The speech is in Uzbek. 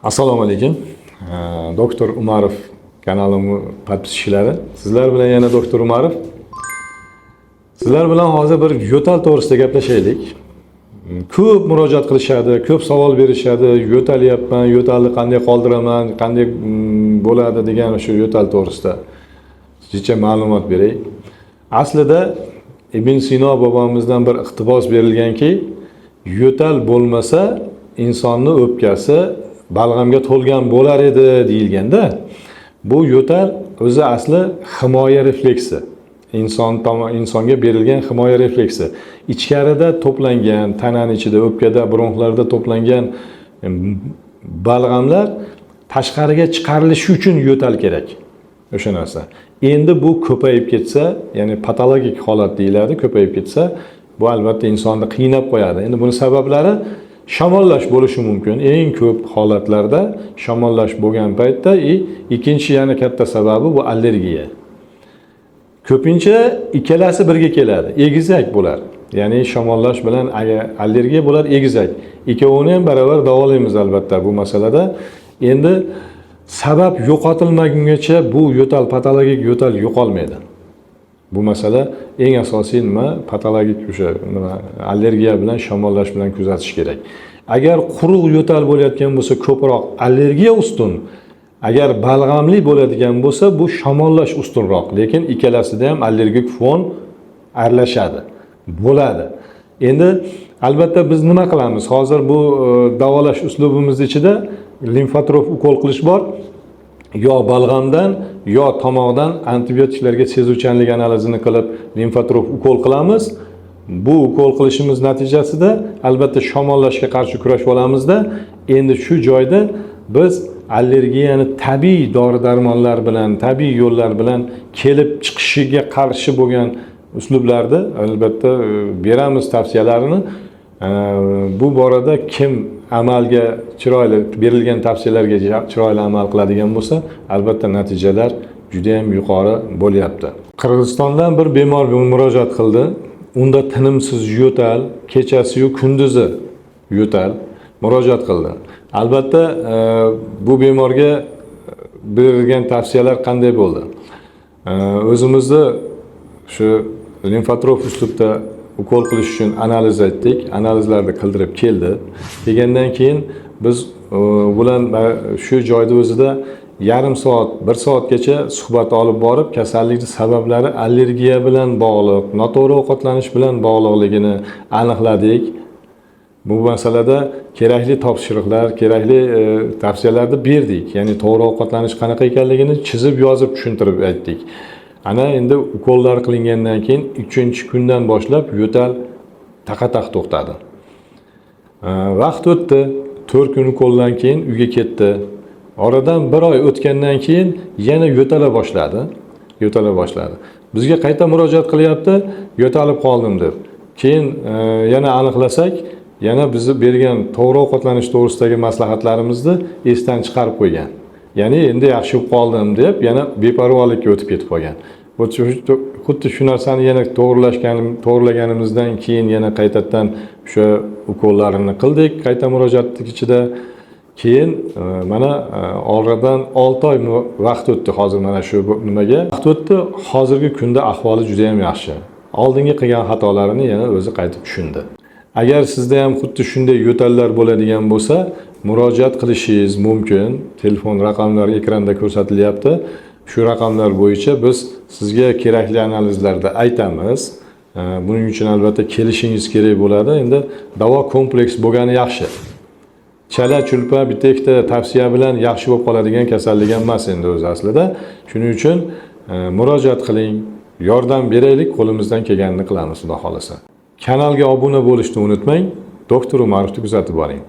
Assalomu alaykum. Doktor Umarov kanalim podpischilari. Sizlar bilan yana Doktor Umarov. Sizlar bilan hozir bir yo'tal to'g'risida gaplashaylik. Ko'p murojaat qilishadi, ko'p savol berishadi. Yo'talyapman, yo'talni qanday qoldiraman, qanday bo'ladi degan o'sha yo'tal to'g'risida sizcha ma'lumot beray. Aslida Ibn Sino bobomizdan bir iqtibos berilganki, yo'tal bo'lmasa insonning o'pkasi balg'amga to'lgan bo'lar edi deyilganda, bu yo'tal o'zi asli himoya refleksi. Insonga berilgan himoya refleksi. Ichkarida to'plangan, tananing ichida, o'pkada, bronxlarda to'plangan balg'amlar tashqariga chiqarilishi uchun yo'tal kerak. O'sha narsa. Endi bu ko'payib ketsa, ya'ni patologik holat deyiladi, ko'payib ketsa, bu albatta insonni qiynab qo'yadi. Endi buning sabablari shamollash bo'lishi mumkin. Eng ko'p holatlarda shamollash bo'lgan paytda ikkinchi yana katta sababi bu allergiya. Ko'pincha ikkalasi birga keladi. Egizak bo'lar. Ya'ni shamollash bilan allergiya bo'lar, egizak. Ikkovini ham baravar davolaymiz albatta bu masalada. Endi sabab yo'qotilmaguncha bu yo'tal, patologik yo'tal yo'qolmaydi. Bu masala eng asosiy nima? Patologik o'sha allergiya bilan, shamollash bilan kuzatish kerak. Agar quruq yo'tal bo'layotgan bo'lsa, ko'proq allergiya ustun. Agar balg'amli bo'ladigan bo'lsa, bu shamollash ustunroq, lekin ikkalasida ham allergik fon aralashadi. Bo'ladi. Endi albatta biz nima qilamiz? Hozir bu davolash uslubimiz ichida limfatrof ukol qilish bor. Yo balg'amdan, yo tomoqdan antibiotiklarga sezuvchanlik analizini qilib limfatrof ukol qilamiz. Bu ukol qilishimiz natijasida albatta shamollashga qarshi kurashib olamizda, endi shu joyda biz allergiyani tabiiy dori-darmonlar bilan, tabiiy yo'llar bilan kelib chiqishiga qarshi bo'lgan uslublarni albatta beramiz tavsiyalarini. Bu borada kim amalga chiroyli berilgan tavsiyalarga chiroyli amal qiladigan bo'lsa, albatta natijalar juda ham yuqori bo'lyapti. Qirg'izistondan bir bemor murojaat qildi. Unda tinimsiz yo'tal, kechasi yu kunduzi yo'tal murojaat qildi. Albatta bu bemorga berilgan tavsiyalar qanday bo'ldi? O'zimizni shu limfatrof uslubda ukol qilish uchun analiz aytdik, analizlarni qildirib keldi. Degandan keyin biz bilan shu joyda o'zida yarim soat, 1 soatgacha suhbat olib borib, kasallikning sabablari allergiya bilan bog'liq, noto'g'ri ovqatlanish bilan bog'liqligini aniqladik. Bu masalada kerakli topshiriqlar, kerakli tavsiyalarni berdik. Ya'ni to'g'ri ovqatlanish qanaqa ekanligini chizib, yozib tushuntirib aytdik. Ana endi ukollar qilingandan keyin 3-kundan boshlab yo'tal taqataq to'xtadi. Vaqt o'tdi, 4 kun ukoldan keyin uyga ketdi. Oradan 1 oy o'tgandan keyin yana yo'tala boshladi. Bizga qayta murojaat qilyapti, yo'talib qoldim deb. Keyin yana aniqlasak, yana bizni bergan to'g'ri ovqatlanish to'g'risidagi maslahatlarimizni esdan chiqarib qo'ygan. Ya'ni endi yaxshi bo'lib qoldim deb yana beparvolikka o'tib ketib qolgan. Xuddi shu narsani yana to'g'rilaganimizdan keyin yana qaytadan o'sha ukollarini qildik, qayta murojaatlik ichida. Keyin mana oradan 6 oy vaqt o'tdi hozir mana shu nimaga. Vaqt o'tdi, hozirgi kunda ahvoli juda ham yaxshi. Oldingi qilgan xatolarini yana o'zi qaytib tushundi. Agar sizda ham xuddi shunday yo'tallar bo'ladigan bo'lsa, murojaat qilishingiz mumkin. Telefon raqamlari ekranda ko'rsatilyapti. Shu raqamlar bo'yicha biz sizga kerakli analizlarda aytamiz. Buning uchun albatta kelishingiz kerak bo'ladi. Endi davo kompleks bo'lgani yaxshi. Chala-chulpa bitta ikkita tavsiya bilan yaxshi bo'lib qoladigan kasallik emas endi o'zi aslida. Shuning uchun murojaat qiling, yordam beraylik, qo'limizdan kelganini qilamiz, xudo xolasa. Kanalga obuna bo'lishni unutmang. Doktor Umarovni kuzatib boring.